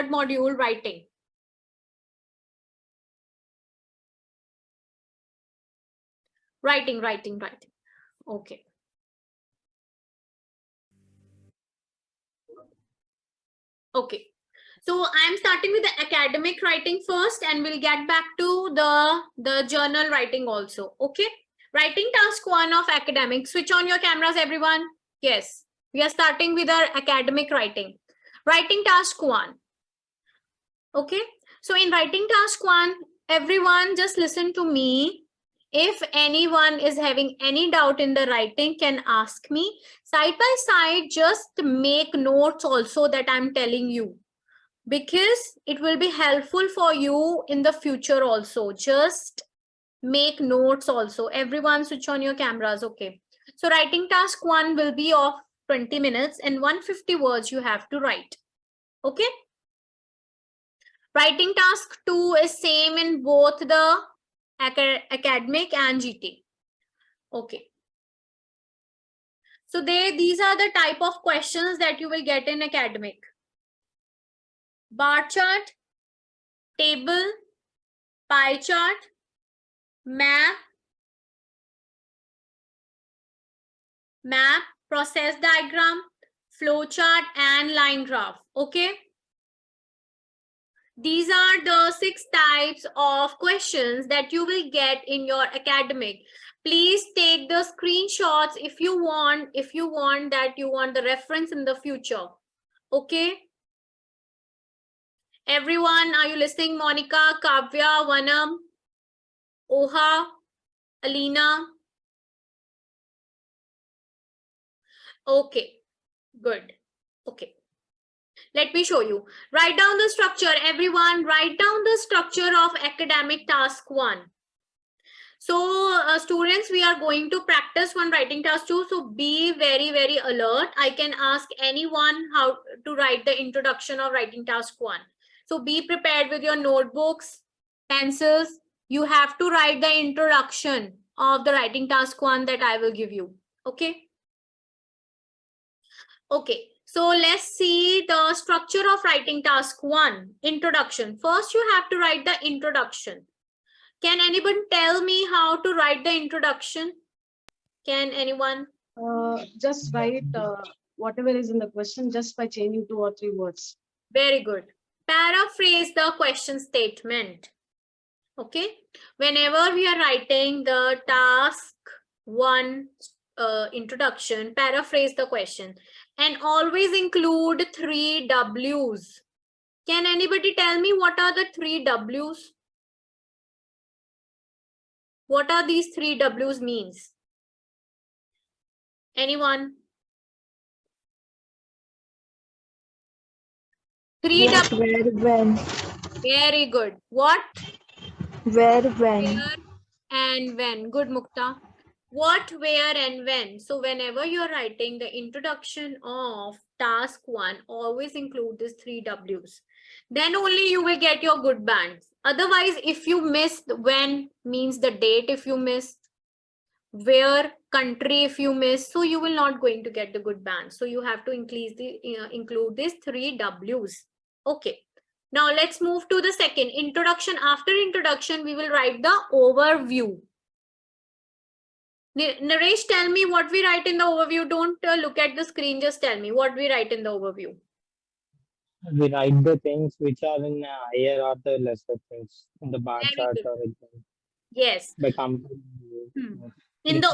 third module, writing. Writing. Okay. Okay. So I'm starting with the academic writing first, and we'll get back to the journal writing also. Okay. Writing task 1 of academic. Switch on your cameras, everyone. Yes. We are starting with our academic writing. Writing task 1. Okay. So in writing task 1, everyone just listen to me. If anyone is having any doubt in the writing, can ask me. Side by side, just make notes also that I'm telling you, because it will be helpful for you in the future also. Just make notes also. Everyone switch on your cameras. Okay. So writing task 1 will be of 20 minutes and 150 words you have to write. Okay. Writing task 2 is same in both the academic and GT. Okay. So these are the type of questions that you will get in academic. Bar chart, table, pie chart, map, process diagram, flow chart, and line graph. Okay. These are the 6 types of questions that you will get in your academic. Please take the screenshots if you want the reference in the future. Okay. Everyone, are you listening? Monica, Kavya, Vanam, Oha, Alina. Okay, good. Okay. Let me show you. Write down the structure. Everyone, write down the structure of academic task 1. So students, we are going to practice one writing task 2. So be very, very alert. I can ask anyone how to write the introduction of writing task 1. So be prepared with your notebooks, pencils. You have to write the introduction of the writing task 1 that I will give you. Okay. Okay. So let's see the structure of writing task 1. Introduction. First, you have to write the introduction. Can anyone tell me how to write the introduction? Can anyone? Just write whatever is in the question just by changing 2 or 3 words. Very good. Paraphrase the question statement. Okay. Whenever we are writing the task 1 introduction, paraphrase the question and always include 3 W's. Can anybody tell me what are the 3 W's? What are these 3 W's means? Anyone? 3 What, W's. where, when. Very good. What? Where, when. Where and when. Good, Mukta. What, where, and when. So whenever you're writing the introduction of task 1, always include these 3 W's. Then only you will get your good bands. Otherwise, if you missed when, means the date if you missed, where, country if you miss, so you will not going to get the good band. So you have to include these 3 W's. Okay. Now let's move to the second introduction. After introduction, we will write the overview. Naresh, tell me what we write in the overview. Don't look at the screen. Just tell me what we write in the overview. We write the things which are in higher or the lesser things in the bar Very chart good. or exam. Yes. By comparing In the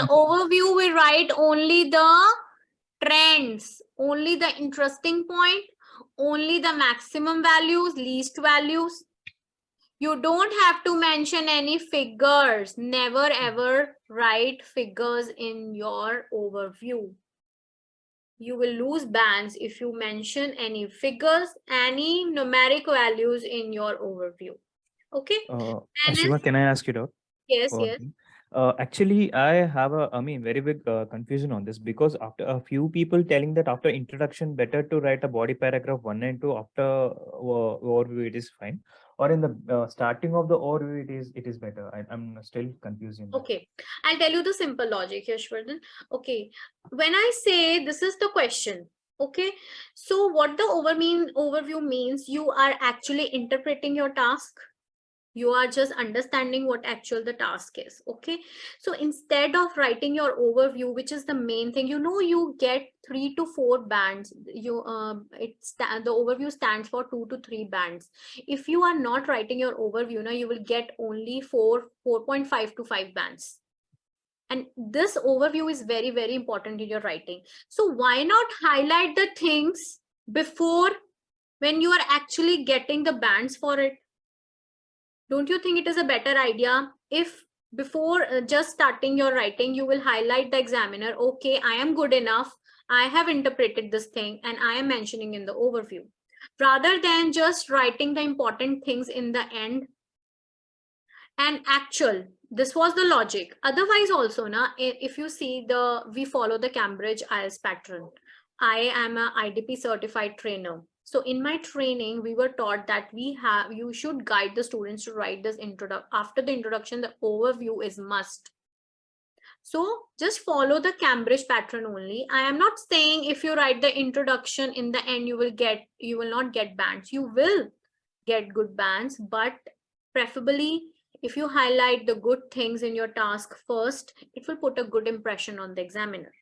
overview, we write only the trends, only the interesting point, only the maximum values, least values. You don't have to mention any figures. Never ever write figures in your overview. You will lose bands if you mention any figures, any numeric values in your overview. Okay. Shiva, can I ask you that? Yes, yes. Actually, I have very big confusion on this, because after a few people telling that after introduction, better to write a body paragraph 1 and 2, after overview, it is fine. Or in the starting of the overview, it is better. I'm still confusing. Okay, I'll tell you the simple logic, Yashvardhan. Okay, when I say this is the question, Okay, so what the overview means, you are actually interpreting your task. You are just understanding what actual the task is. Okay, so instead of writing your overview, which is the main thing, you get 3 to 4 bands. The overview stands for 2 to 3 bands. If you are not writing your overview, now you will get only 4.5 to 5 bands. And this overview is very, very important in your writing. So why not highlight the things before, when you are actually getting the bands for it? Don't you think it is a better idea if before just starting your writing, you will highlight the examiner, okay, I am good enough, I have interpreted this thing, and I am mentioning in the overview, rather than just writing the important things in the end. And actual, this was the logic. Otherwise also, if you see, we follow the Cambridge IELTS pattern. I am a IDP certified trainer. So in my training, we were taught that you should guide the students to write this after the introduction, the overview is must. So just follow the Cambridge pattern only. I am not saying if you write the introduction, in the end you will not get bands. You will get good bands, but preferably if you highlight the good things in your task first, it will put a good impression on the examiner.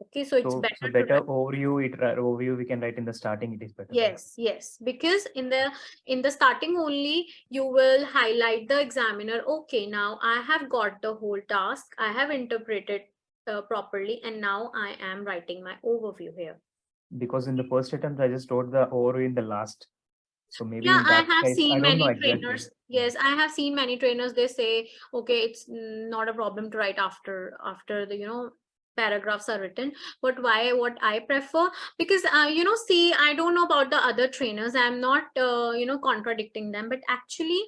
Okay, so it's better. So better overview we can write in the starting. It is better. Yes, because in the starting only, you will highlight the examiner. Okay, now I have got the whole task, I have interpreted properly, and now I am writing my overview here. Because in the first attempt, I just wrote the overview in the last. So maybe Yeah, in that I have case, seen I don't know many exactly. trainers. Yes, I have seen many trainers. They say, okay, it's not a problem to write after the paragraphs are written. But why? What I prefer, because see, I don't know about the other trainers. I'm not contradicting them, but actually,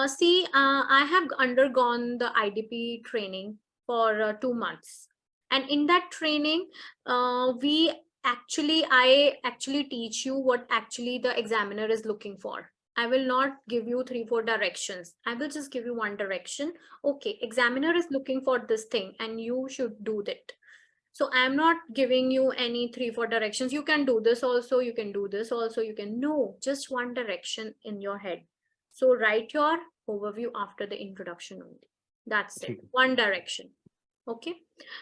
see, I have undergone the IDP training for 2 months, and in that training, I actually teach you what actually the examiner is looking for. I will not give you 3-4 directions. I will just give you one direction. Okay, examiner is looking for this thing and you should do that. So I'm not giving you any 3-4 directions. You can do this also, you can do this also, no, just one direction in your head. So write your overview after the introduction only. That's it, one direction. Okay.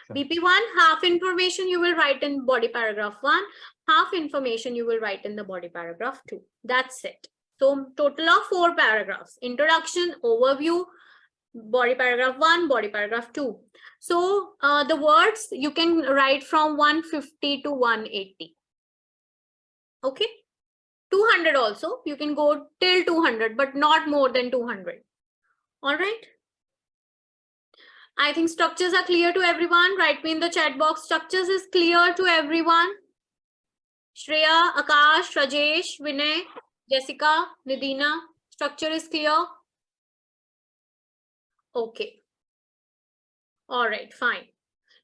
Sure. BP1, half information you will write in body paragraph 1, half information you will write in the body paragraph 2. That's it. So total of 4 paragraphs: introduction, overview, body paragraph 1, body paragraph 2. So the words you can write from 150 to 180. Okay. 200 also, you can go till 200, but not more than 200. All right. I think structures are clear to everyone. Write me in the chat box. Structures is clear to everyone. Shreya, Akash, Rajesh, Vinay, Jessica, Nidina. Structure is clear. Okay. All right, fine.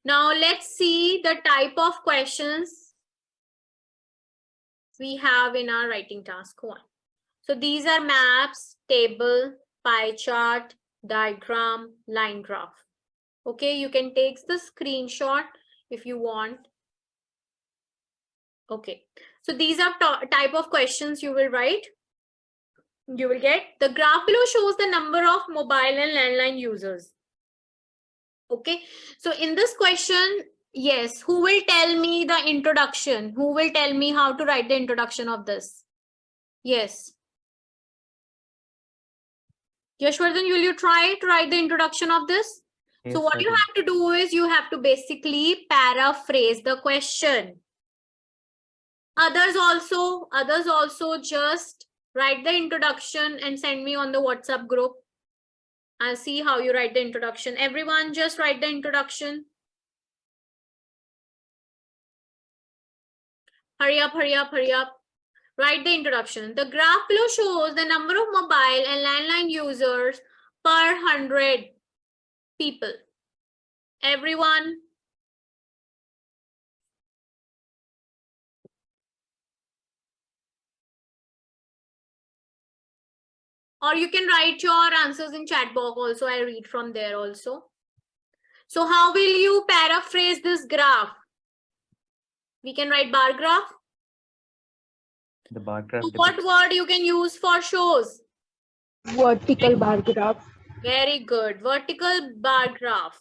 Now let's see the type of questions we have in our writing task 1. So these are maps, table, pie chart, diagram, line graph. Okay, you can take the screenshot if you want. Okay, so these are type of questions you will write. You will get, the graph below shows the number of mobile and landline users. Okay, so in this question, yes, who will tell me the introduction? Who will tell me how to write the introduction of this? Yes. Yashwardhan, will you try to write the introduction of this? Yes, so what you have to do is you have to basically paraphrase the question. Others also just write the introduction and send me on the WhatsApp group. I'll see how you write the introduction. Everyone just write the introduction. Hurry up, hurry up, hurry up. Write the introduction. The graph below shows the number of mobile and landline users per 100 people. Everyone. Or you can write your answers in chat box also. I read from there also. So how will you paraphrase this graph? We can write bar graph. The bar graph. So what word you can use for shows? Vertical bar graph. Very good. Vertical bar graph.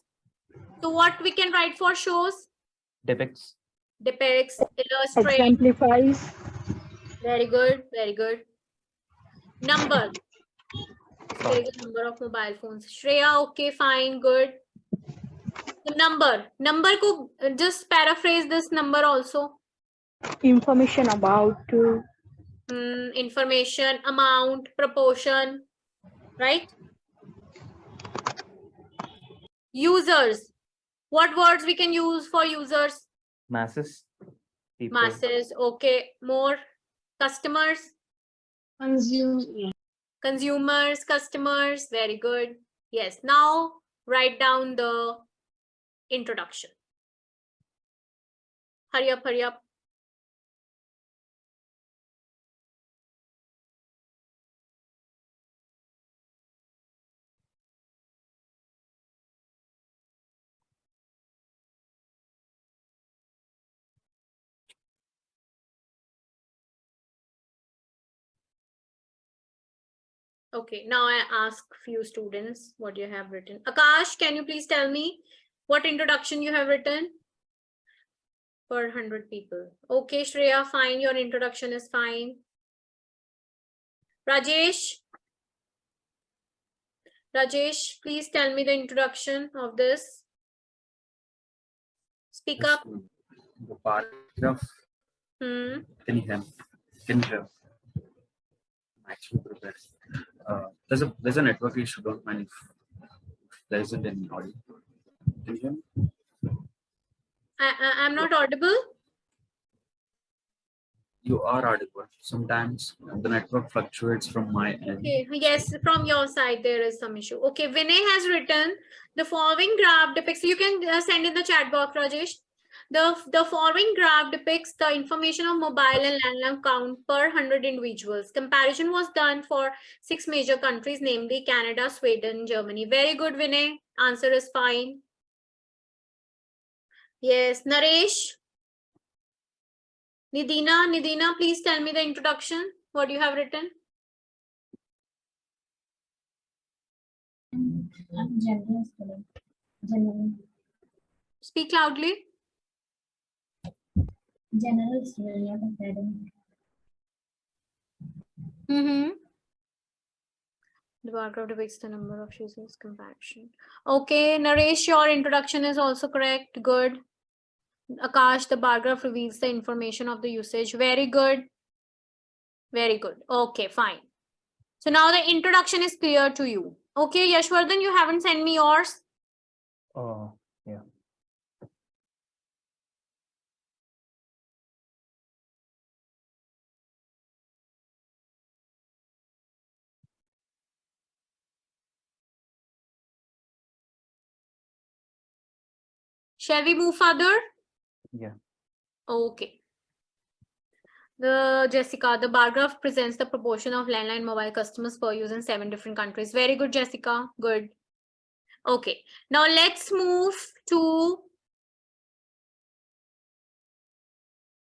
So what we can write for shows? Depicts. Depicts, illustrate. Exemplifies. Very good. Very good. Number. There is a number of mobile phones. Shreya, okay, fine, good. The number. Number ko just paraphrase this number also. Information about. Information, amount, proportion, right? Users. What words we can use for users? Masses. People. Masses, okay. More. Customers. Consume. Consumers, customers. Very good. Yes. Now write down the introduction. Hurry up, hurry up. Okay, now I ask few students what you have written. Akash, can you please tell me what introduction you have written? Per 100 people. Okay, Shreya, fine. Your introduction is fine. Rajesh. Rajesh, please tell me the introduction of this. Speak up. The paragraph. Can you hear me? Can you hear me? I'm actually prepared. There's a network issue. Don't mind if there isn't any audio. Can you hear me? I'm not audible. You are audible. Sometimes the network fluctuates from my end. Okay, yes, from your side there is some issue. Okay, Vinay has written the following graph depicts. You can send in the chat box, Rajesh. The following graph depicts the information of mobile and landline count per 100 individuals. Comparison was done for 6 major countries, namely Canada, Sweden, Germany. Very good, Vinay. Answer is fine. Yes, Naresh. Nidina, please tell me the introduction. What you have written? I'm general student. General. Speak loudly. General student, not academic. The bar graph depicts the number of users comparison. Okay, Naresh, your introduction is also correct. Good. Akash, the bar graph reveals the information of the usage. Very good. Very good. Okay, fine. So now the introduction is clear to you. Okay, Yashwardhan, you haven't sent me yours. Yeah. Shall we move further? Yeah. Okay. The Jessica, the bar graph presents the proportion of landline mobile customers per user in 7 different countries. Very good, Jessica. Good. Okay. Now let's move to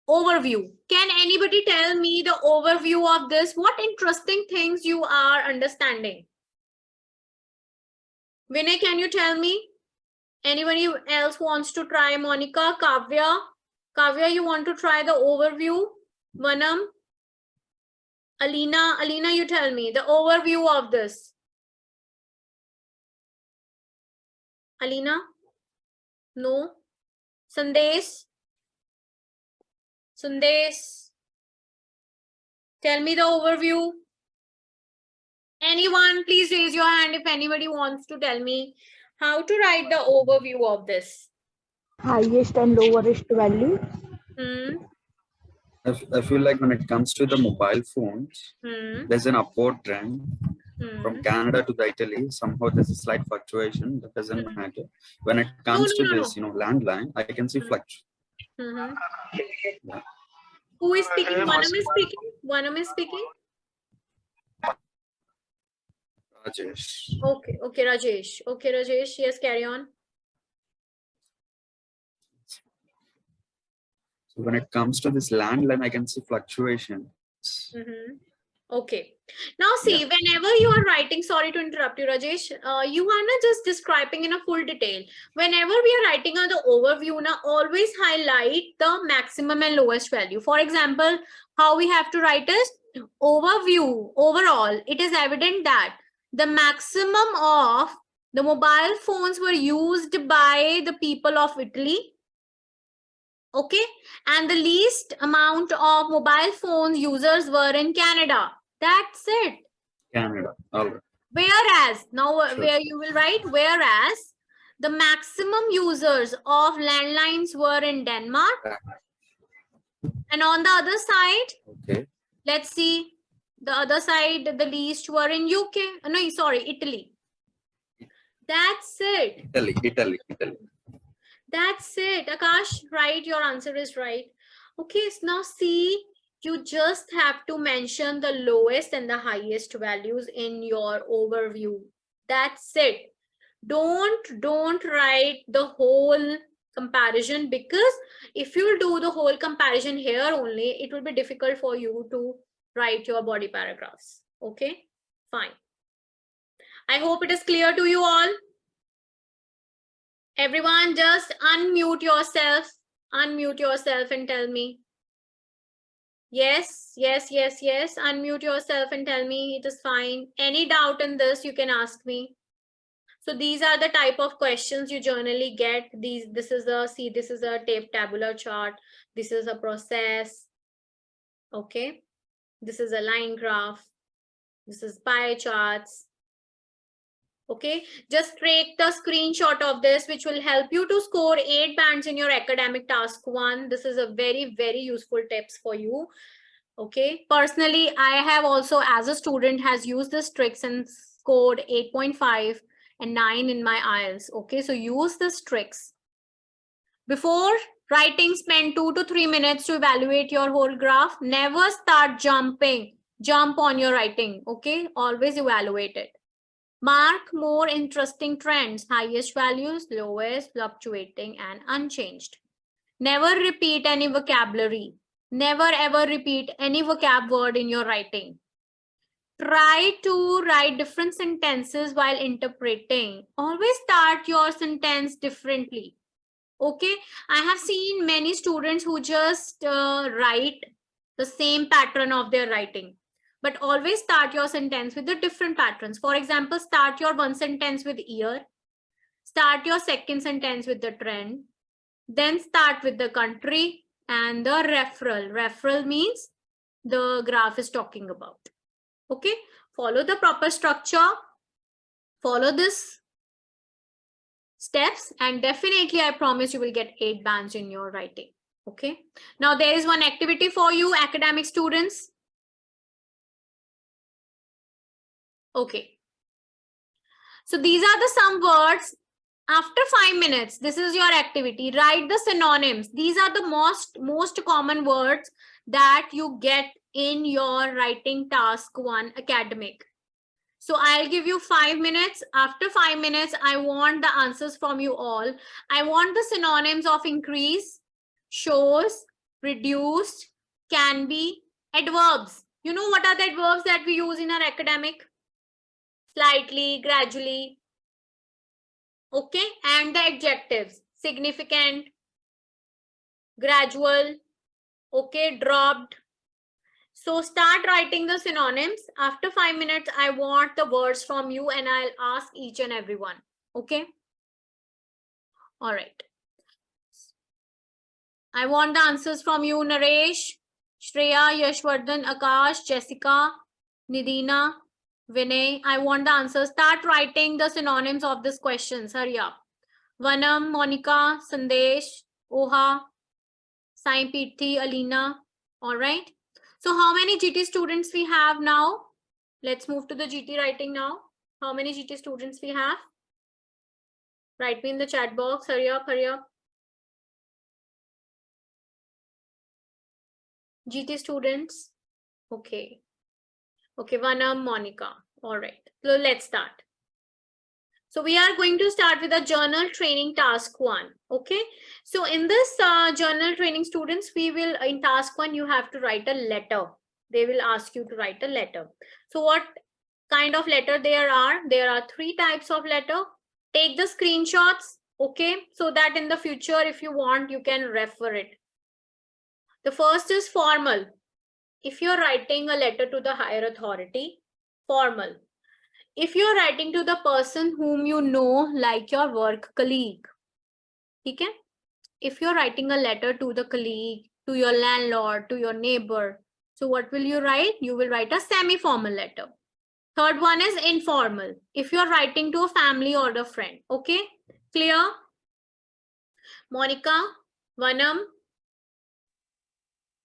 overview. Can anybody tell me the overview of this? What interesting things you are understanding? Vinay, can you tell me? Anybody else wants to try? Monica, Kavya? Kavya, you want to try the overview? Vanam? Alina, you tell me the overview of this. Alina? No? Sandesh? Tell me the overview. Anyone, please raise your hand if anybody wants to tell me how to write the overview of this. Highest and lowest value. I feel like when it comes to the mobile phones, there's an upward trend. From Canada to the Italy, somehow there's a slight fluctuation. That doesn't matter. When it comes to this, landline, I can see fluctuation. Yeah. Who is speaking? Vanam is speaking. Vanam is speaking. Rajesh. Okay, Rajesh. Okay, Rajesh. Yes, carry on. So when it comes to this landline, I can see fluctuation. Okay. Now see, whenever you are writing, sorry to interrupt you, Rajesh, you are not just describing in a full detail. Whenever we are writing on the overview, now always highlight the maximum and lowest value. For example, how we have to write is overview. Overall, it is evident that the maximum of the mobile phones were used by the people of Italy. Okay, and the least amount of mobile phone users were in Canada. That's it. Canada. All right. Whereas, now Sure. where you will write, whereas the maximum users of landlines were in Denmark. And on the other side, Okay. let's see, the other side, the least were in UK. No, sorry, Italy. That's it. Italy. That's it. Akash, right? Your answer is right. Okay, so now see, you just have to mention the lowest and the highest values in your overview. That's it. Don't write the whole comparison, because if you do the whole comparison here only, it will be difficult for you to write your body paragraphs. Okay, fine. I hope it is clear to you all. Everyone, just unmute yourself. Unmute yourself and tell me. Yes. Unmute yourself and tell me it is fine. Any doubt in this, you can ask me. So these are the type of questions you generally get. This is a tabular chart. This is a process. Okay. This is a line graph. This is pie charts. Okay, just take the screenshot of this, which will help you to score 8 bands in your academic task 1. This is a very, very useful tips for you. Okay, personally, I have also, as a student, has used this tricks and scored 8.5 and 9 in my IELTS. Okay, so use this tricks. Before writing, spend 2 to 3 minutes to evaluate your whole graph. Never start jumping. Jump on your writing. Okay, always evaluate it. Mark more interesting trends, highest values, lowest, fluctuating, and unchanged. Never repeat any vocabulary. Never ever repeat any vocab word in your writing. Try to write different sentences while interpreting. Always start your sentence differently. Okay, I have seen many students who just write the same pattern of their writing. But always start your sentence with the different patterns. For example, start your one sentence with year. Start your second sentence with the trend. Then start with the country and the referral. Referral means the graph is talking about. Okay, follow the proper structure. Follow this steps and definitely I promise you will get 8 bands in your writing. Okay, now there is one activity for you, academic students. Okay, so these are the some words. After 5 minutes, this is your activity. Write the synonyms. These are the most common words that you get in your writing task 1 academic. So I'll give you 5 minutes. After 5 minutes, I want the answers from you all. I want the synonyms of increase, shows, reduced, can be, adverbs. You know what are the adverbs that we use in our academic? Slightly, gradually. Okay, and the adjectives, significant, gradual, okay, dropped. So start writing the synonyms. After 5 minutes, I want the words from you and I'll ask each and every one. Okay. All right. I want the answers from you, Naresh, Shreya, Yashwardhan, Akash, Jessica, Nidina, Vinay. I want the answers. Start writing the synonyms of this questions. Hurry up. Vanam, Monica, Sandesh, Oha, Sai Pithi, Alina. All right. So how many GT students we have now? Let's move to the GT writing now. How many GT students we have? Write me in the chat box. Hurry up, hurry up. GT students. Okay. Okay, Vanam, Monica. All right. So let's start. So we are going to start with a journal training task 1. Okay. So in this journal training students, we will, in task 1, you have to write a letter. They will ask you to write a letter. So what kind of letter there are? There are 3 types of letter. Take the screenshots, okay, so that in the future, if you want, you can refer it. The first is formal. If you're writing a letter to the higher authority, formal. If you're writing to the person whom you know, like your work colleague, okay? If you're writing a letter to the colleague, to your landlord, to your neighbor, so what will you write? You will write a semi-formal letter. Third one is informal. If you're writing to a family or a friend, okay? Clear? Monica, Vanam?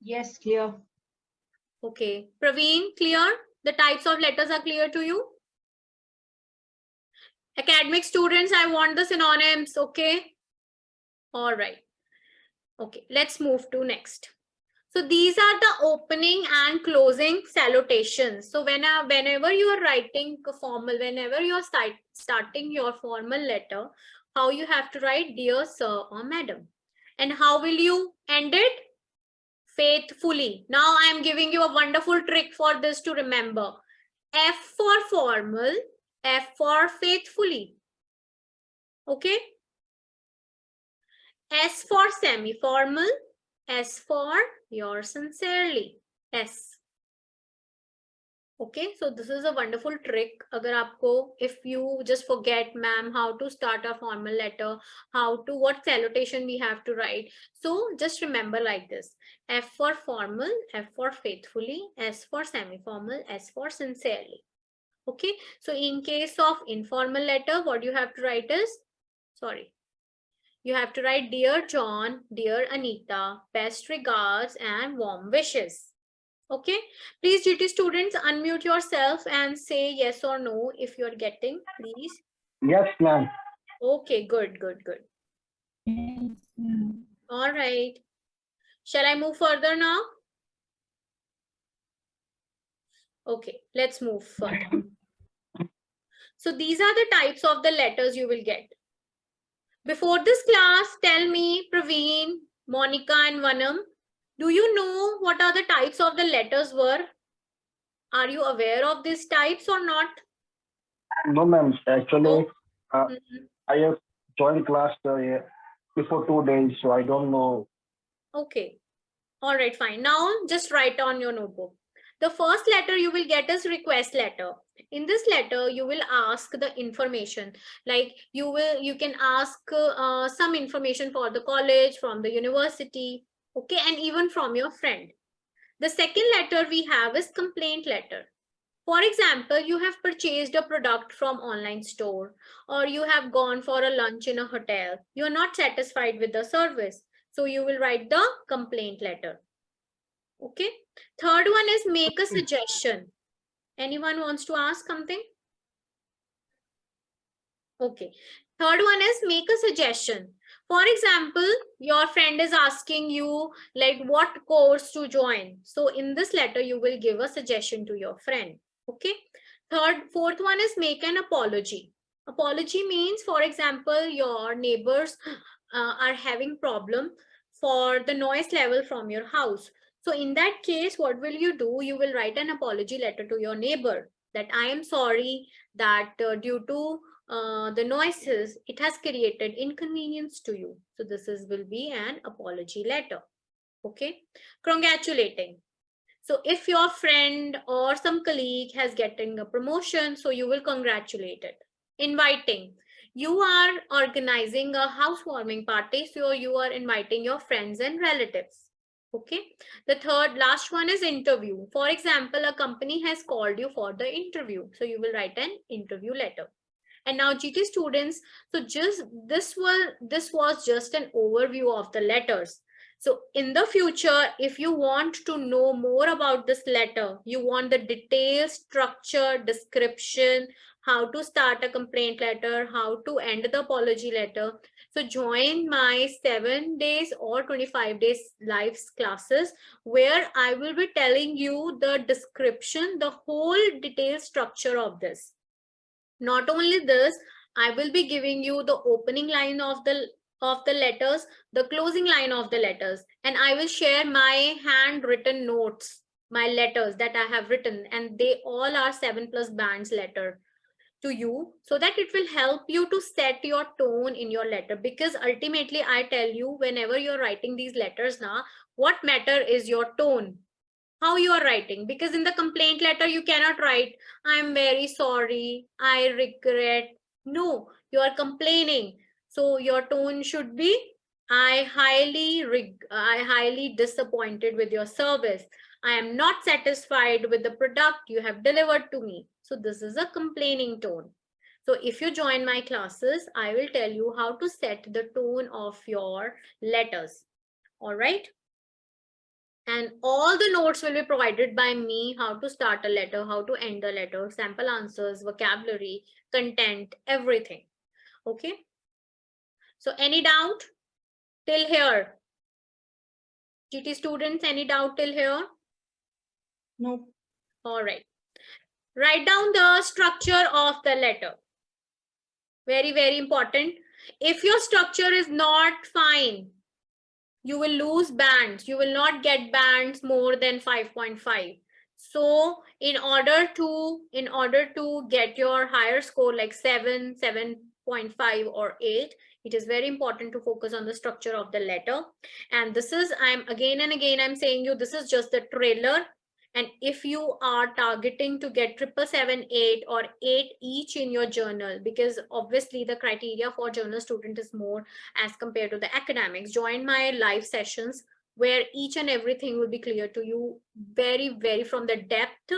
Yes, clear. Okay. Praveen, clear? The types of letters are clear to you? Academic students, I want the synonyms, okay? All right. Okay, let's move to next. So these are the opening and closing salutations. So whenever you are writing a formal, whenever you are starting your formal letter, how you have to write, dear sir or madam. And how will you end it? Faithfully. Now I am giving you a wonderful trick for this to remember. F for formal, F for faithfully. Okay. S for semi-formal, S for your sincerely. S. Okay, so this is a wonderful trick. Agar aapko, if you just forget, ma'am, how to start a formal letter, what salutation we have to write. So just remember like this. F for formal, F for faithfully, S for semi-formal, S for sincerely. Okay, so in case of informal letter, what you have to write is, you have to write, dear John, dear Anita, best regards and warm wishes. Okay, please GT students, unmute yourself and say yes or no if you're getting, please. Yes, ma'am. Okay, good. Yes, ma'am. All right. Shall I move further now? Okay, let's move further. So these are the types of the letters you will get. Before this class, tell me, Praveen, Monica and Vanam, do you know what are the types of the letters were? Are you aware of these types or not? No, ma'am. Actually, Mhm. I have joined class before 2 days, so I don't know. Okay. All right, fine. Now just write on your notebook. The first letter you will get is request letter. In this letter, you will ask the information. Like you can ask some information for the college, from the university, okay, and even from your friend. The second letter we have is complaint letter. For example, you have purchased a product from online store, or you have gone for a lunch in a hotel. You are not satisfied with the service. So you will write the complaint letter. Okay. Third one is make a suggestion. Anyone wants to ask something? Okay. Third one is make a suggestion. For example, your friend is asking you like what course to join. So in this letter, you will give a suggestion to your friend. Okay. Fourth one is make an apology. Apology means, for example, your neighbors are having problem for the noise level from your house. So in that case, what will you do? You will write an apology letter to your neighbor that I am sorry that due to the noises, it has created inconvenience to you. So this will be an apology letter. Okay. Congratulating. So if your friend or some colleague has getting a promotion, so you will congratulate it. Inviting. You are organizing a housewarming party, so you are inviting your friends and relatives. Okay. The last one is interview. For example, a company has called you for the interview. So you will write an interview letter. And now GT students, so just this was just an overview of the letters. So in the future, if you want to know more about this letter, you want the detailed structure, description, how to start a complaint letter, how to end the apology letter. So join my 7 days or 25 days live classes where I will be telling you the description, the whole detailed structure of this. Not only this, I will be giving you the opening line of the letters, the closing line of the letters, and I will share my handwritten notes, my letters that I have written, and they all are 7+ bands letter to you, so that it will help you to set your tone in your letter. Because ultimately, I tell you, whenever you're writing these letters now, what matter is your tone, how you are writing. Because in the complaint letter, you cannot write, I'm very sorry, I regret. No, you are complaining. So your tone should be, I highly disappointed with your service. I am not satisfied with the product you have delivered to me. So this is a complaining tone. So if you join my classes, I will tell you how to set the tone of your letters. All right. And all the notes will be provided by me, how to start a letter, how to end the letter, sample answers, vocabulary, content, everything. Okay. So any doubt till here? GT students, any doubt till here? No. All right. Write down the structure of the letter. Very, very important. If your structure is not fine, you will lose bands. You will not get bands more than 5.5. So in order to get your higher score like 7, 7.5 or 8, it is very important to focus on the structure of the letter. And this is, I'm again and again, I'm saying you, this is just the trailer. And if you are targeting to get 777, 8 or 8 each in your journal, because obviously the criteria for journal student is more as compared to the academics, join my live sessions where each and everything will be clear to you, very, very from the depth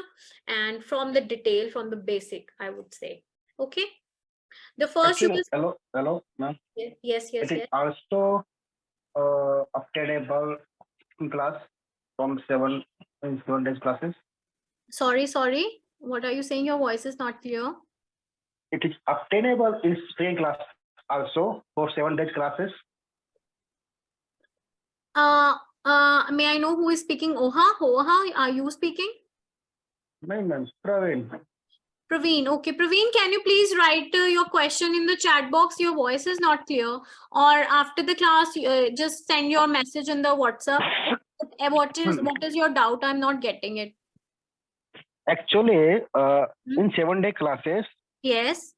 and from the detail, from the basic, I would say. Okay. The first Actually, hello, ma'am. yes. It is also obtainable in class from 7 days classes. Sorry. What are you saying? Your voice is not clear. It is obtainable in spring class also for 7 days classes. May I know who is speaking? Oha, are you speaking? Ma'am, Praveen. Praveen, okay. Praveen, can you please write your question in the chat box? Your voice is not clear. Or after the class, just send your message in the WhatsApp. What is your doubt? I'm not getting it. Actually, in 7 day classes, Yes.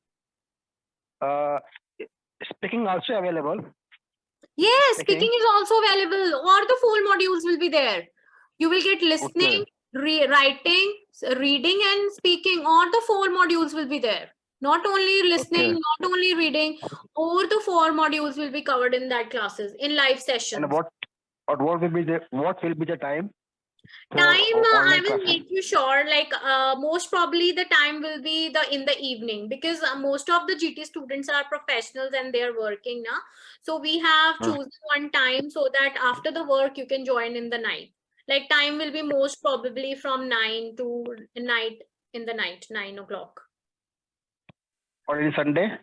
speaking also available. Yes, speaking is also available, or the full modules will be there. You will get listening, writing, reading and speaking, or the 4 modules will be there. Not only listening, not only reading, or the 4 modules will be covered in that classes, in live sessions. And what will be the time? I will make you sure, like most probably the time will be in the evening, because most of the GT students are professionals and they're working now. So we have chosen one time so that after the work you can join in the night. Like time will be most probably from 9 to 9 o'clock. Or in Sunday?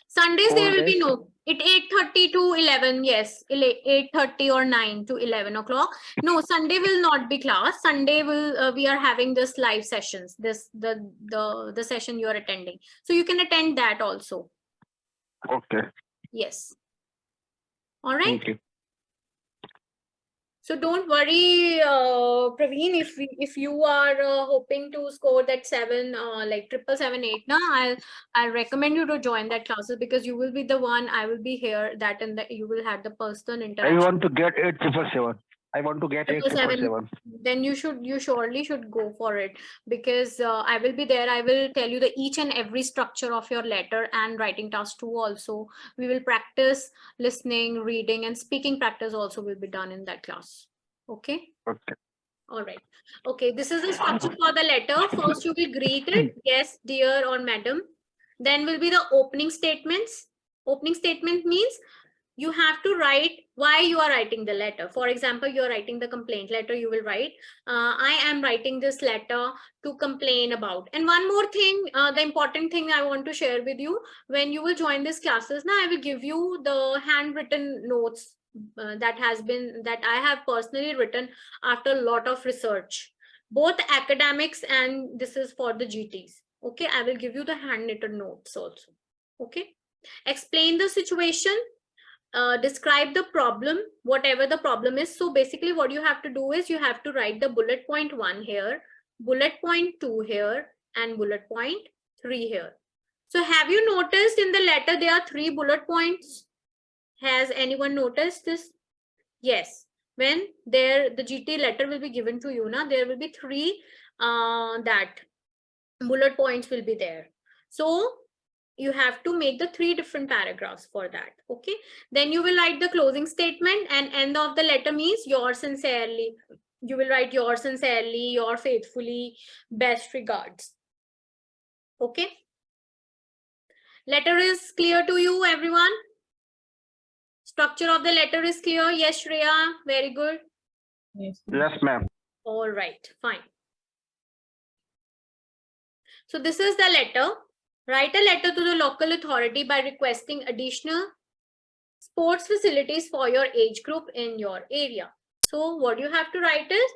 Sundays there will be no. It 8:30 to 11. Yes, 8:30 or 9 to 11 o'clock. No, Sunday will not be class. Sunday will we are having this live sessions. The session you are attending. So you can attend that also. Okay. Yes. All right. Thank you. So don't worry, Praveen, if you are hoping to score that 7, like 777, 8, now I'll recommend you to join that classes, because you will be the one, I will be here, that and you will have the person interaction. I want to get 877. I want to get 877. Then you surely should go for it, because I will be there. I will tell you the each and every structure of your letter and writing task 2 also. We will practice listening, reading and speaking practice also will be done in that class. Okay. Okay. All right. Okay. This is the structure for the letter. First you will greet it. Yes, dear or madam. Then will be the opening statements. Opening statement means you have to write why you are writing the letter. For example, you are writing the complaint letter. You will write, I am writing this letter to complain about. And one more thing, the important thing I want to share with you, when you will join these classes, now I will give you the handwritten notes that I have personally written after a lot of research, both academics and this is for the GTs. Okay, I will give you the handwritten notes also. Okay, explain the situation. describe the problem, whatever the problem is. So basically what you have to do is you have to write the bullet point 1 here, bullet point 2 here, and bullet point 3 here. So have you noticed in the letter there are 3 bullet points? Has anyone noticed this? Yes. When the GT letter will be given to you, now there will be 3 that bullet points will be there. So you have to make the 3 different paragraphs for that. Okay. Then you will write the closing statement, and end of the letter means yours sincerely. You will write yours sincerely, your faithfully, best regards. Okay. Letter is clear to you, everyone? Structure of the letter is clear? Yes, Shreya. Very good. Yes. Yes, ma'am. All right, fine. So this is the letter. Write a letter to the local authority by requesting additional sports facilities for your age group in your area. So what you have to write is,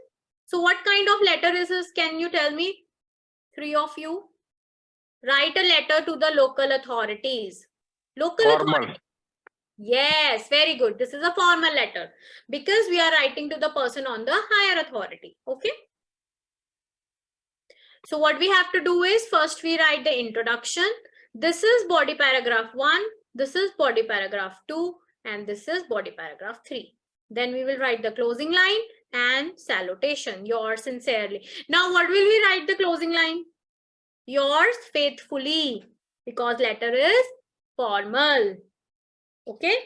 so what kind of letter is this? Can you tell me? 3 of you. Write a letter to the local authorities. Local Formal. authority. Yes, very good. This is a formal letter because we are writing to the person on the higher authority. Okay. So what we have to do is first we write the introduction. This is body paragraph 1. This is body paragraph 2. And this is body paragraph 3. Then we will write the closing line and salutation. Yours sincerely. Now what will we write the closing line? Yours faithfully, because letter is formal. Okay.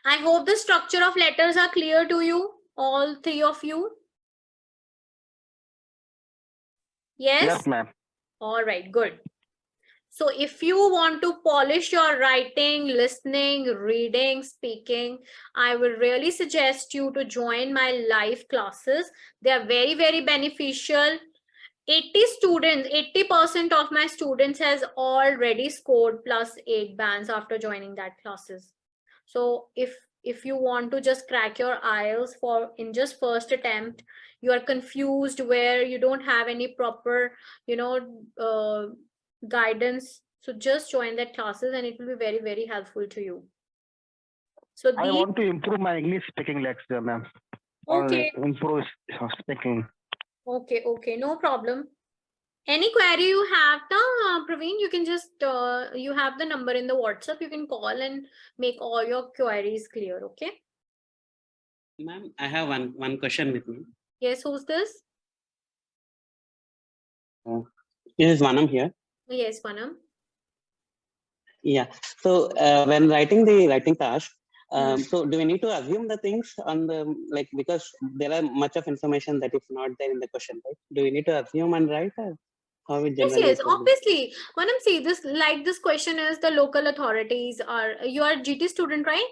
I hope the structure of letters are clear to you, all 3 of you. Yes? Yes, ma'am. All right, good. So if you want to polish your writing, listening, reading, speaking, I will really suggest you to join my live classes. They are very, very beneficial. 80 students, 80% of my students has already scored +8 bands after joining that classes. So if you want to just crack your IELTS for in just first attempt, you are confused where you don't have any proper, guidance, so just join that classes and it will be very, very helpful to you. So I want to improve my English speaking lecture, ma'am. Okay. Improve speaking. Okay, no problem. Any query you have, Praveen, you can just you have the number in the WhatsApp. You can call and make all your queries clear. Okay. Ma'am, I have one question with me. Yes, who's this? This is Vanam here. Yes, Vanam. Yeah. So when writing the writing task, so do we need to assume the things on the because there are much of information that is not there in the question, right? Do we need to assume and write? Or how we generally? Yes, obviously. Vanam, see this question is the local authorities are. You are GT student, right?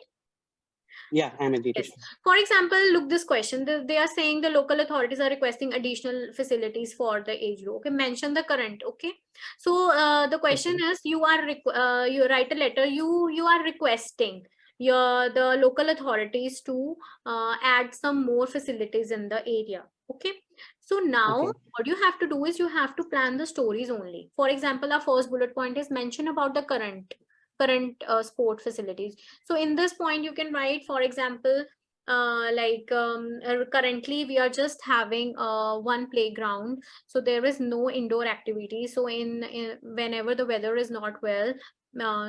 Yeah, I'm a GT. Yes. For example, look this question. They are saying the local authorities are requesting additional facilities for the age group. Okay, mention the current. Okay, so the question is you write a letter. You are requesting the local authorities to add some more facilities in the area. Okay, so now what you have to do is you have to plan the stories only. For example, our first bullet point is mention about the current sport facilities. So in this point you can write, for example, currently we are just having one playground, so there is no indoor activity. So in whenever the weather is not well,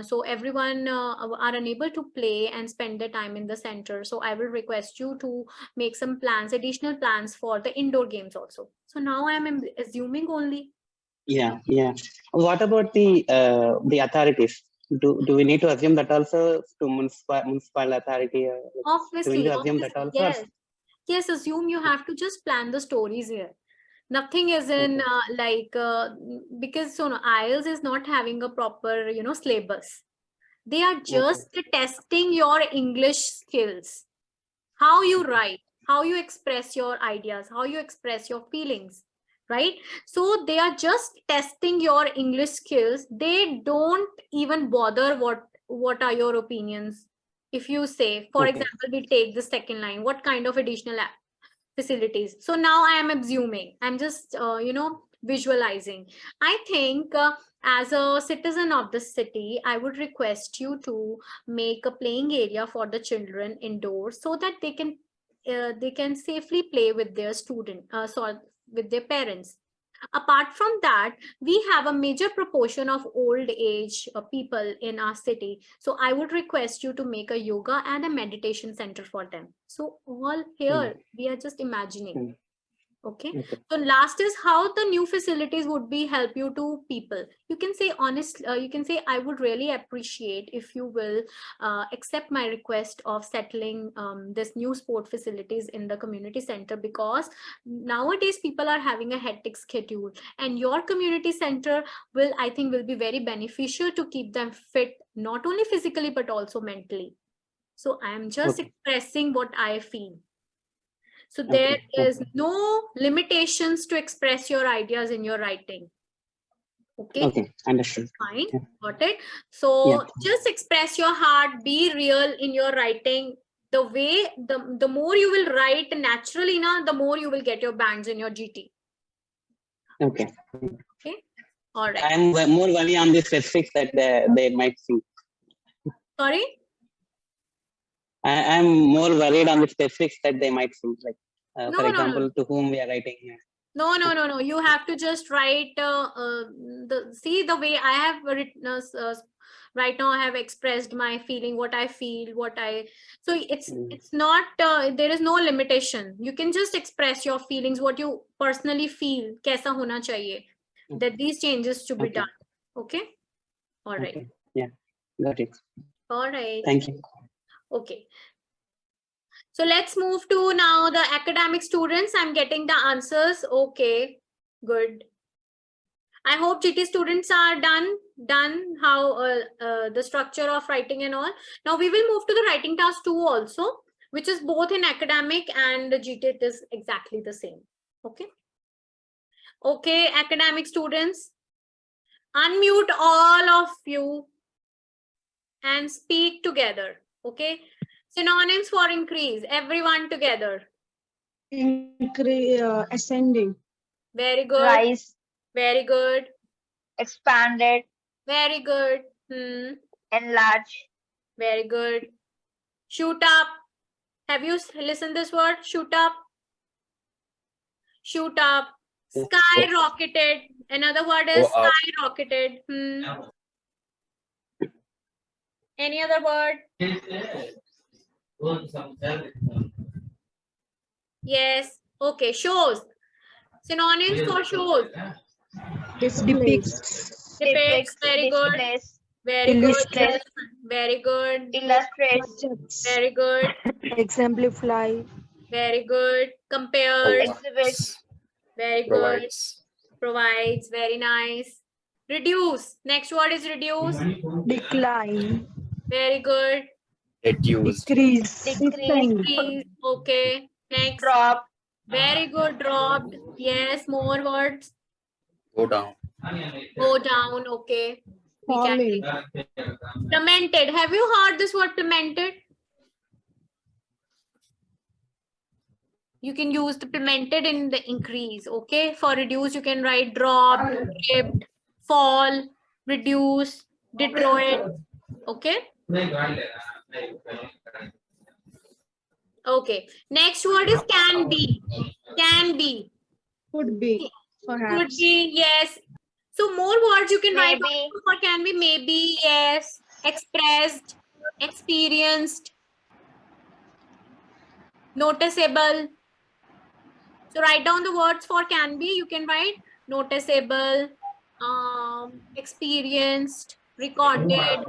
so everyone are unable to play and spend their time in the center. So I will request you to make some plans, additional plans for the indoor games also. So now I am assuming only. Yeah. What about the authorities? Do we need to assume that also to municipal authority? Obviously, do we need to assume that also? Yes, assume. You have to just plan the stories here. Nothing is in because IELTS is not having a proper syllabus. They are just testing your English skills, how you write, how you express your ideas, how you express your feelings, right? So they are just testing your English skills. They don't even bother what are your opinions. If you say, for example, we take the second line, what kind of additional facilities? So now I am assuming, I'm just visualizing. I think as a citizen of the city, I would request you to make a playing area for the children indoors so that they can safely play with their with their parents. Apart from that, we have a major proportion of old age people in our city. So I would request you to make a yoga and a meditation center for them. So all here, we are just imagining. Okay. So last is how the new facilities would be help you to people. You can say you can say, I would really appreciate if you will accept my request of settling this new sport facilities in the community center, because nowadays people are having a hectic schedule, and your community center will, I think, will be very beneficial to keep them fit, not only physically, but also mentally. So I am just expressing what I feel. So there is no limitations to express your ideas in your writing. Okay, Understood. fine, got it. So just express your heart, be real in your writing. The way, the more you will write naturally, the more you will get your bands in your GT. Okay. All right. I'm more worried on the specifics that they might see. Sorry? I'm more worried on the specifics that they might see, like for example, to whom we are writing here. No. You have to just write see the way I have written. Right now, I have expressed my feeling, what I feel, so it's not there is no limitation. You can just express your feelings, what you personally feel. Kaisa hona chahiye, that these changes to be done. Okay. All right. Yeah, got it. All right. Thank you. Okay. So let's move to now the academic students. I'm getting the answers. Okay, good. I hope GT students are done how the structure of writing and all. Now we will move to the writing task 2 also, which is both in academic and the GT. It is exactly the same. Okay. Okay, academic students, unmute all of you and speak together. Okay. Synonyms for increase. Everyone together. Ascending. Very good. Rise. Very good. Expanded. Very good. Enlarge. Very good. Shoot up. Have you listened this word? Shoot up. Shoot up. Skyrocketed. Another word is skyrocketed. Any other word? Yes. Okay. Shows. Synonyms for shows. Depicts. Depicts. Very good. Displays. Very good. Illustrate. Very good. Illustrates. Very good. Exemplify. Very good. Compares. Exhibits. Very good. Provides. Very nice. Reduce. Next word is reduce. Decline. Very good. Reduce. Decrease. Decrease. Okay. Next. Drop. Very good. Dropped. Yes. More words. Go down. Go down. Okay. We can Falling. Plummeted. Have you heard this word plummeted? You can use the plummeted in the increase. Okay. For reduce, you can write dropped, tripped, fall, reduce, detroit. Okay. Okay. Next word is can be. Can be. Could be. Perhaps. Could be. Yes. So more words you can write for can be. Maybe. Yes. Expressed. Experienced. Noticeable. So write down the words for can be. You can write noticeable, experienced, recorded.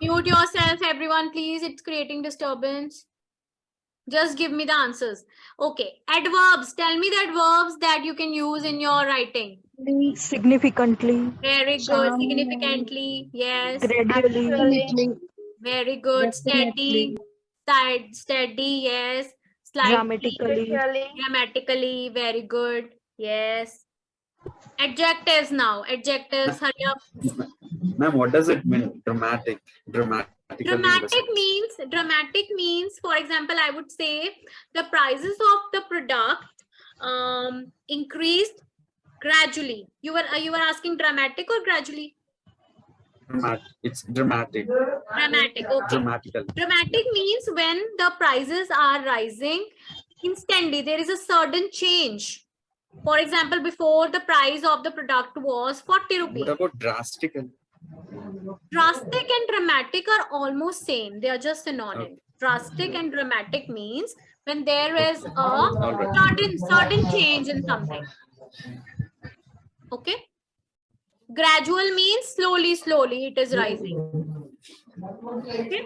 Mute yourself, everyone, please. It's creating disturbance. Just give me the answers. Okay. Adverbs. Tell me the adverbs that you can use in your writing. Significantly. Very good. Significantly. Yes. Gradually. Very good. Steady. Steady. Yes. Slightly. Grammatically. Very good. Yes. Adjectives now. Adjectives. Hurry up. Ma'am, what does it mean? Dramatic. Dramatic means, for example, I would say the prices of the product increased gradually. You were asking dramatic or gradually? It's dramatic. Dramatic. Okay. Dramatical. Dramatic means when the prices are rising instantly, there is a sudden change. For example, before the price of the product was 40 rupees. What about drastical? Drastic and dramatic are almost same. They are just synonyms. Okay. Drastic and dramatic means when there is a All right. sudden change in something. Okay. Gradual means slowly it is rising. Okay.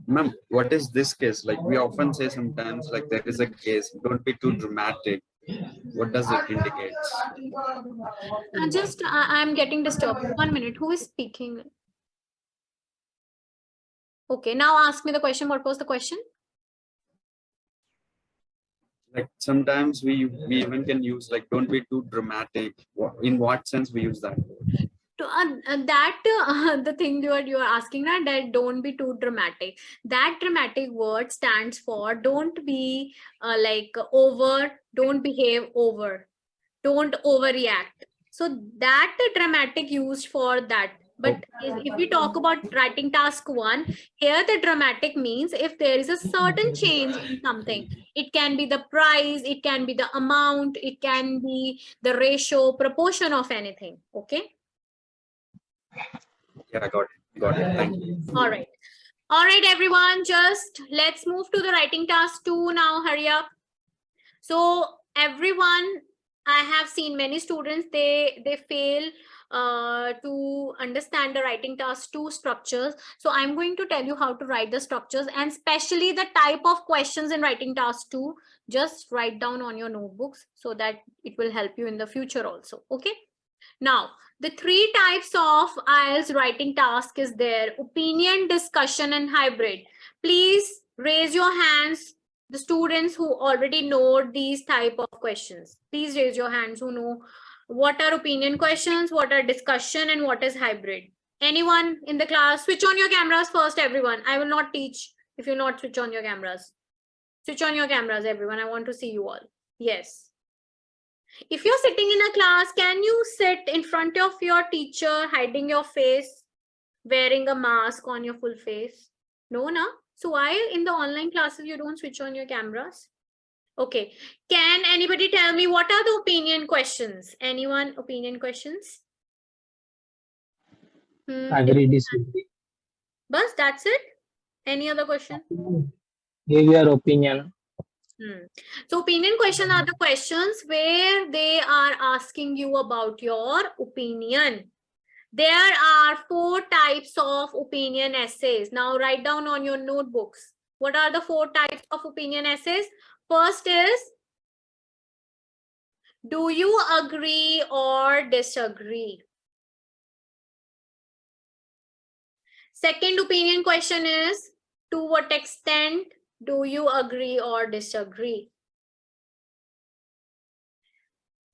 Ma'am, what is this case? Like we often say sometimes, like there is a case, don't be too dramatic. What does it indicate? I'm getting disturbed. 1 minute. Who is speaking? Okay, now ask me the question. What was the question? Like sometimes we even can use like don't be too dramatic. In what sense we use that? The thing you are asking that don't be too dramatic. That dramatic word stands for don't be over, don't behave over, don't overreact. So that dramatic used for that. But if we talk about writing task 1, here the dramatic means if there is a certain change in something. It can be the price, it can be the amount, it can be the ratio, proportion of anything. Okay. Yeah, got it. Thank you. All right, everyone, just let's move to the writing task 2 now. Hurry up. So everyone, I have seen many students, they fail to understand the writing task 2 structures. So I'm going to tell you how to write the structures, and especially the type of questions in writing task 2. Just write down on your notebooks so that it will help you in the future also. Okay. Now, the 3 types of IELTS writing task is there: opinion, discussion, and hybrid. Please raise your hands, the students who already know these type of questions. Please raise your hands who know what are opinion questions, what are discussion, and what is hybrid. Anyone in the class? Switch on your cameras first, everyone. I will not teach if you not switch on your cameras. Switch on your cameras, everyone. I want to see you all. Yes. If you're sitting in a class, can you sit in front of your teacher, hiding your face, wearing a mask on your full face? No, na? So why in the online classes you don't switch on your cameras? Okay. Can anybody tell me what are the opinion questions? Anyone opinion questions? Agree, disagree. Bus, that's it? Any other question? Give your opinion. So opinion questions are the questions where they are asking you about your opinion. There are 4 types of opinion essays. Now write down on your notebooks. What are the 4 types of opinion essays? First is, do you agree or disagree? Second opinion question is, to what extent do you agree or disagree?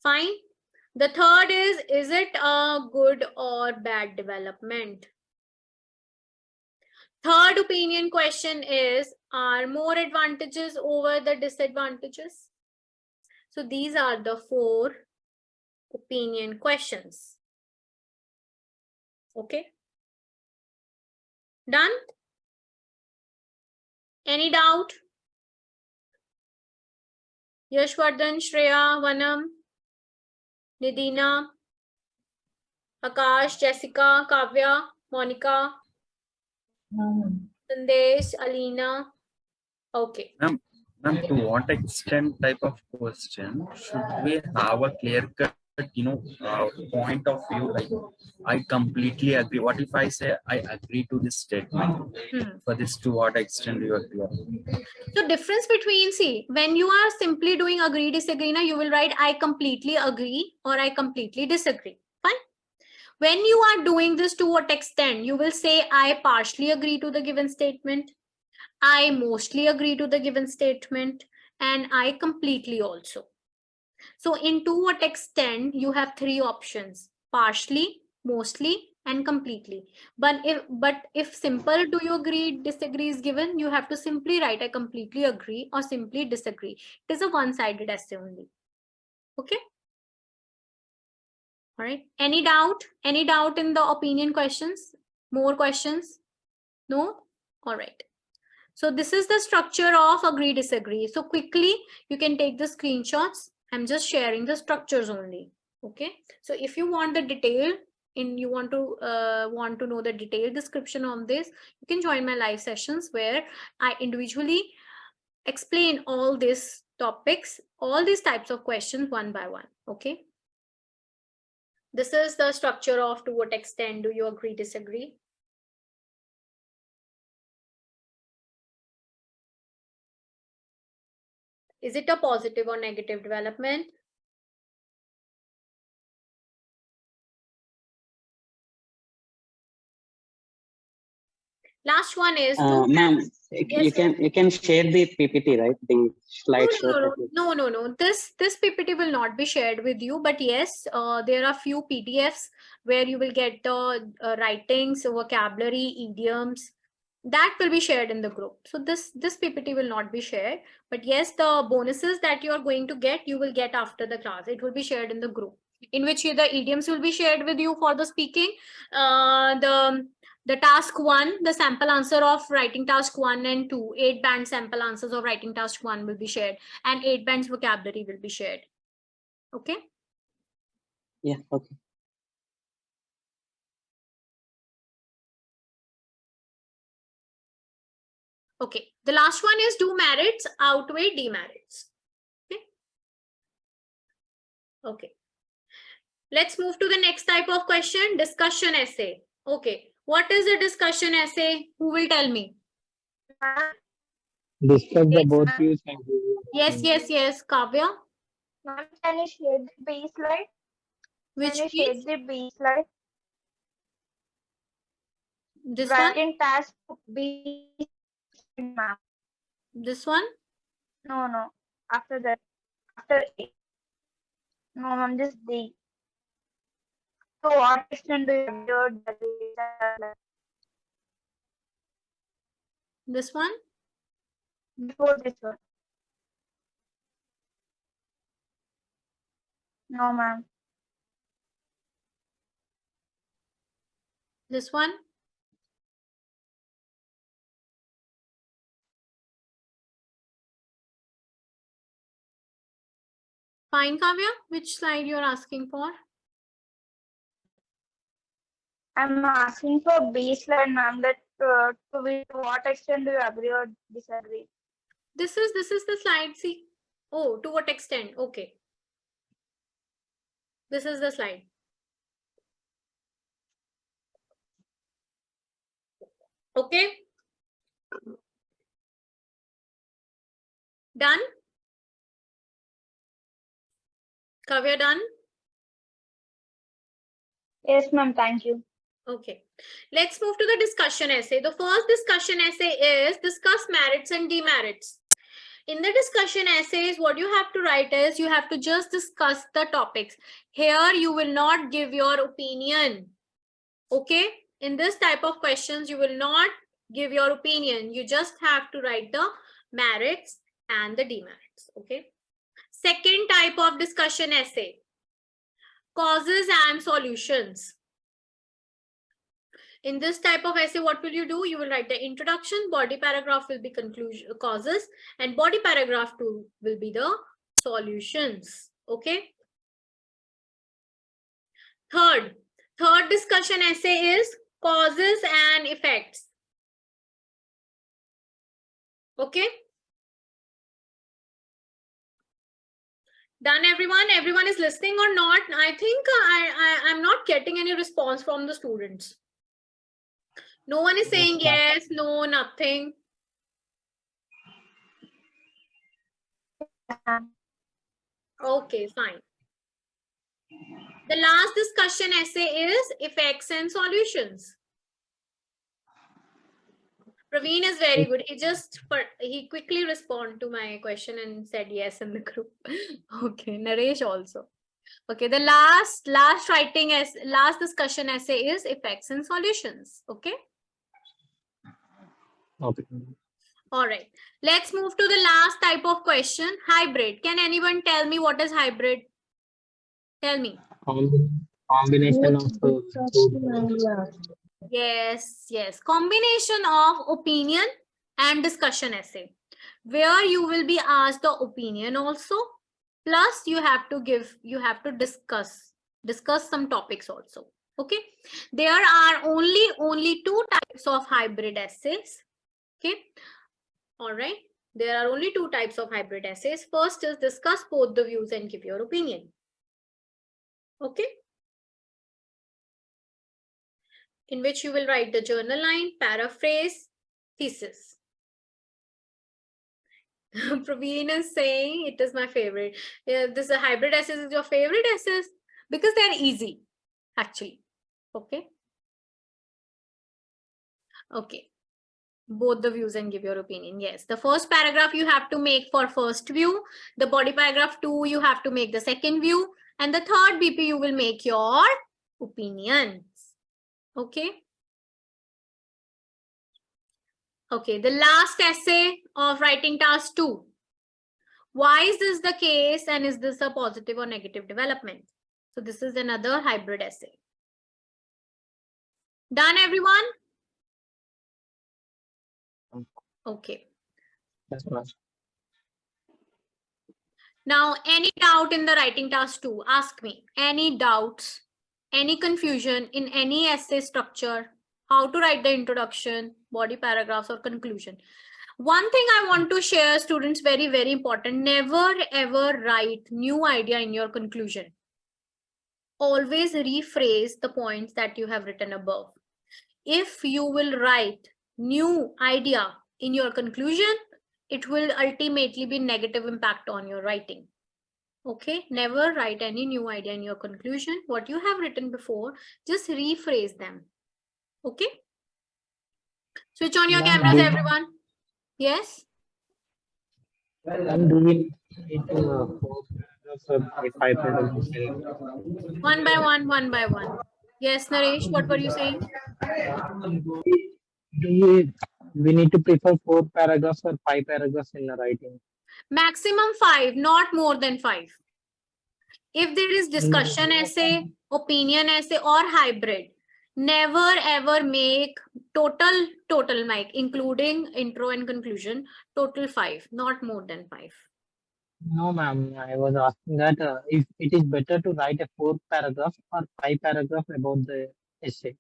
Fine. The third is it a good or bad development? Third opinion question is, are more advantages over the disadvantages? So these are the 4 opinion questions. Okay. Done? Any doubt? Yashvardhan, Shreya, Vanam, Nidina, Akash, Jessica, Kavya, Monica, Sandesh, Alina. Okay. Ma'am, to what extent type of question should we have a clear-cut, point of view? Like, I completely agree. What if I say I agree to this statement? For this, to what extent you agree? So difference between, see, when you are simply doing agree, disagree, now you will write I completely agree or I completely disagree. Fine. When you are doing this, to what extent, you will say I partially agree to the given statement, I mostly agree to the given statement, and I completely also. So in to what extent, you have 3 options: partially, mostly, and completely. But if simple do you agree, disagree is given, you have to simply write I completely agree or simply disagree. It is a one-sided essay only. Okay. All right. Any doubt? Any doubt in the opinion questions? More questions? No? All right. So this is the structure of agree, disagree. So quickly, you can take the screenshots. I'm just sharing the structures only. Okay. So if you want the detail, you want to know the detailed description on this, you can join my live sessions where I individually explain all these topics, all these types of questions one by one. Okay. This is the structure of to what extent do you agree, disagree? Is it a positive or negative development? Last one is ma'am, yes, you can share the PPT, right? The slideshow. no. This PPT will not be shared with you, but yes, there are few PDFs where you will get the writings, vocabulary, idioms. That will be shared in the group. So this PPT will not be shared, but yes, the bonuses that you are going to get, you will get after the class. It will be shared in the group, in which the idioms will be shared with you for the speaking. The task 1, the sample answer of writing task 1 and 2, 8 band sample answers of writing task 1 will be shared, and 8 bands vocabulary will be shared. Okay. Yeah. Okay. Okay. The last one is do merits outweigh demerits. Okay. Okay. Let's move to the next type of question, discussion essay. Okay. What is a discussion essay? Who will tell me? Discuss the Yes, both ma'am. views and give your opinion. Yes. Kavya. Ma'am, can you share the B slide? Which Can you share piece? the B slide? This one? Writing task B, ma'am. This one? No. After that, after A. No, ma'am, just D. So what extent do you agree or disagree? This one? Before this one? No, ma'am. This one? Fine, Kavya. Which slide you're asking for? I'm asking for B slide, ma'am. That to what extent do you agree or disagree? This is the slide. See. Oh, to what extent? Okay. This is the slide. Okay. Done? Kavya, done? Yes, ma'am. Thank you. Okay. Let's move to the discussion essay. The first discussion essay is discuss merits and demerits. In the discussion essays, what you have to write is you have to just discuss the topics. Here, you will not give your opinion. Okay. In this type of questions, you will not give your opinion. You just have to write the merits and the demerits. Okay. Second type of discussion essay, causes and solutions. In this type of essay, what will you do? You will write the introduction, body paragraph will be conclusion, causes, and body paragraph 2 will be the solutions. Okay. Third discussion essay is causes and effects. Okay. Done, everyone? Everyone is listening or not? I think I'm not getting any response from the students. No one is saying yes, no, nothing. Okay, fine. The last discussion essay is effects and solutions. Praveen is very good. He quickly responded to my question and said yes in the group. Okay, Naresh also. Okay, the last discussion essay is effects and solutions. Okay. Okay. All right. Let's move to the last type of question, hybrid. Can anyone tell me what is hybrid? Tell me. Combination of Yes. Combination of opinion and discussion essay, where you will be asked the opinion also, plus you have to discuss some topics also. Okay, there are only two types of hybrid essays. Okay, all right, there are only two types of hybrid essays. First is discuss both the views and give your opinion. Okay, in which you will write the journal line, paraphrase, thesis. Praveen is saying it is my favorite. Yeah, this is a hybrid essays is your favorite essays because they are easy, actually. Okay. Okay. Both the views and give your opinion. Yes. The first paragraph you have to make for first view. The body paragraph 2, you have to make the second view. And the third BP, you will make your opinions. Okay. Okay. The last essay of writing task 2. Why is this the case, and is this a positive or negative development? So this is another hybrid essay. Done, everyone? Okay. That's much. Now, any doubt in the writing task 2? Ask me. Any doubts, any confusion in any essay structure, how to write the introduction, body paragraphs, or conclusion? One thing I want to share, students, very, very important. Never ever write new idea in your conclusion. Always rephrase the points that you have written above. If you will write new idea in your conclusion, it will ultimately be negative impact on your writing. Okay, never write any new idea in your conclusion. What you have written before, just rephrase them. Okay. Switch on your cameras, everyone. Yes. And do we need to One by one. Yes, Naresh, what were you saying? we need to prefer 4 paragraphs or 5 paragraphs in the writing? Maximum 5, not more than 5. If there is discussion essay, opinion essay, or hybrid, never ever make total mic, including intro and conclusion, total 5, not more than 5. No, ma'am. I was asking that if it is better to write a 4 paragraph or 5 paragraph about the essay.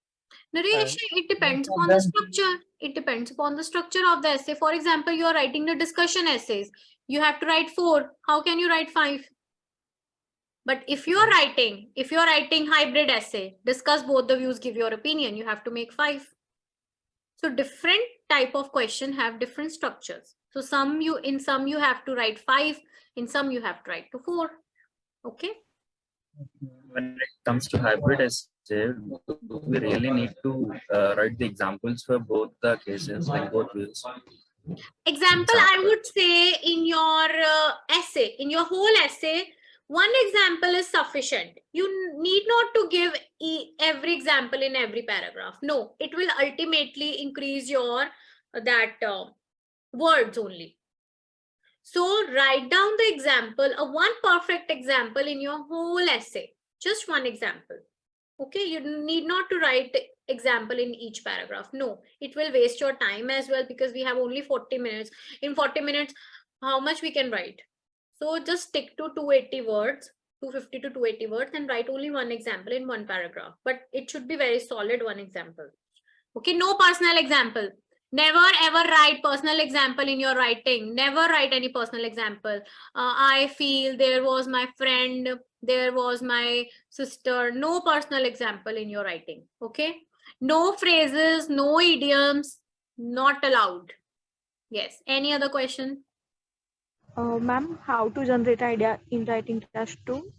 Naresh, it depends upon the structure. It depends upon the structure of the essay. For example, you are writing the discussion essays. You have to write 4. How can you write 5? But if you are writing hybrid essay, discuss both the views, give your opinion, you have to make 5. So different type of question have different structures. So in some you have to write 5, in some you have to write to 4. Okay. When it comes to hybrid essay, we really need to write the examples for both the cases, like both views. Example, I would say in your essay, in your whole essay, one example is sufficient. You need not to give every example in every paragraph. No, it will ultimately increase your words only. So write down the example, one perfect example in your whole essay, just one example. Okay, you need not to write the example in each paragraph. No, it will waste your time as well, because we have only 40 minutes. In 40 minutes, how much we can write? So just stick to 280 words, 250 to 280 words, and write only one example in one paragraph. But it should be very solid one example. Okay, no personal example. Never ever write personal example in your writing. Never write any personal example. I feel, there was my friend, there was my sister. No personal example in your writing. Okay, no phrases, no idioms, not allowed. Yes. Any other question? Ma'am, how to generate idea in writing task 2?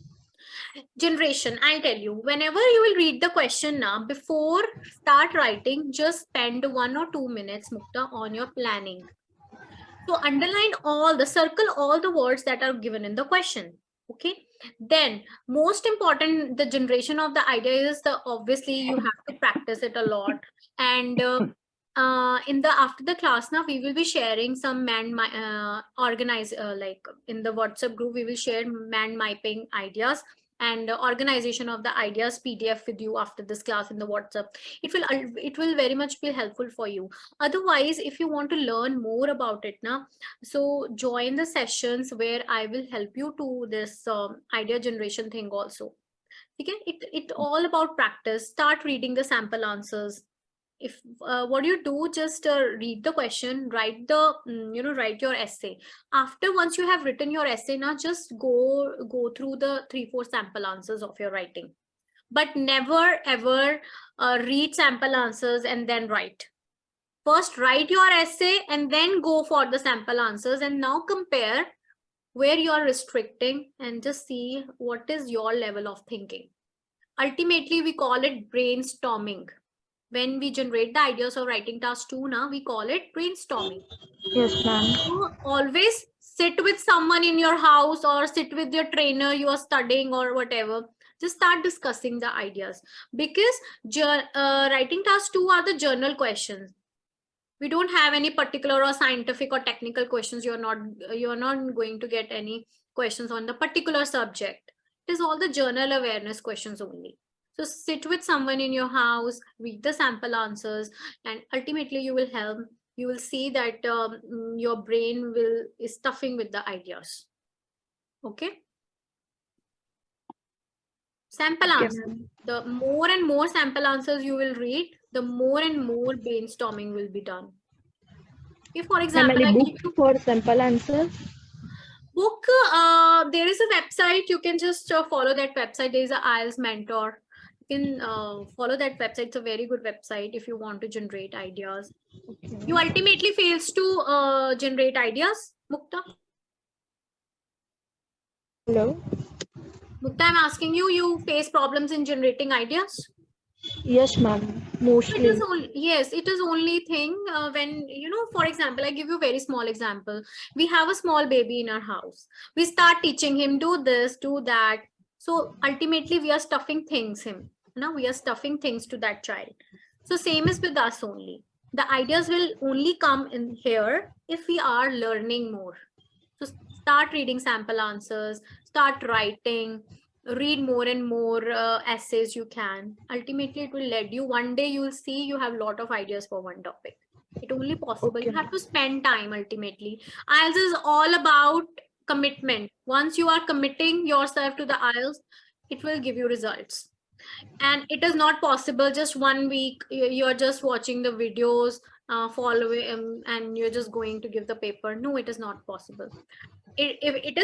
Generation, I'll tell you. Whenever you will read the question now, before start writing, just spend 1 or 2 minutes, Mukta, on your planning. So underline circle all the words that are given in the question. Okay. Then most important, the generation of the idea is obviously you have to practice it a lot. And after the class now, we will be sharing some like in the WhatsApp group, we will share man mapping ideas. and organization of the ideas PDF with you after this class in the WhatsApp. It will very much be helpful for you. Otherwise, if you want to learn more about it now, so join the sessions where I will help you to this idea generation thing also. Okay, it all about practice. Start reading the sample answers. If what you do, just read the question, write the write your essay. After, once you have written your essay, now just go through the 3-4 sample answers of your writing, but never ever read sample answers and then write. First write your essay and then go for the sample answers, and now compare where you are restricting and just see what is your level of thinking. Ultimately, we call it brainstorming. When we generate the ideas of writing task 2, now we call it brainstorming. Yes, ma'am. So always sit with someone in your house or sit with your trainer you are studying or whatever. Just start discussing the ideas, because writing task 2 are the journal questions. We don't have any particular or scientific or technical questions. You're not going to get any questions on the particular subject. It is all the journal awareness questions only. So sit with someone in your house, read the sample answers, and ultimately you will see that your brain is stuffing with the ideas. Okay. Sample Okay, answers. ma'am. The more and more sample answers you will read, the more and more brainstorming will be done. If, for Ma'am, example, any book for sample answers? Book, there is a website. You can just follow that website. There is a IELTS mentor. You can follow that website. It's a very good website if you want to generate ideas. Okay. You ultimately fails to generate ideas, Mukta. Hello. Mukta, I'm asking you, you face problems in generating ideas? Yes, ma'am. It is Mostly. only, yes, it is only thing when, for example, I give you a very small example. We have a small baby in our house. We start teaching him, do this, do that. So ultimately we are stuffing things we are stuffing things to that child. So same is with us only. The ideas will only come in here if we are learning more. So start reading sample answers, start writing, read more and more essays you can. Ultimately, it will lead you. One day you will see you have a lot of ideas for one topic. It only possible. Okay, You have to spend time ultimately. IELTS is all about commitment. Once you are committing yourself to the IELTS, it will give you results. And it is not possible just 1 week you're just watching the videos, following, and you're just going to give the paper. No, it is not possible. It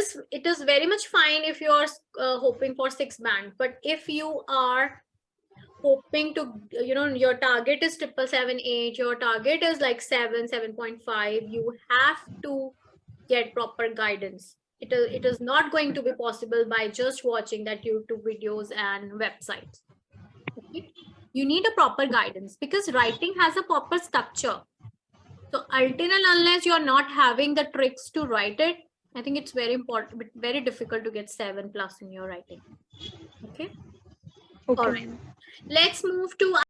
is very much fine if you are hoping for 6 band, but if you are hoping to, your target is 777, your target is like 7.5, you have to get proper guidance. It is not going to be possible by just watching that YouTube videos and websites. Okay? You need a proper guidance, because writing has a proper structure. So until and unless you're not having the tricks to write it, I think it's very important, but very difficult to get 7+ in your writing. Okay. Okay. All right. Let's move to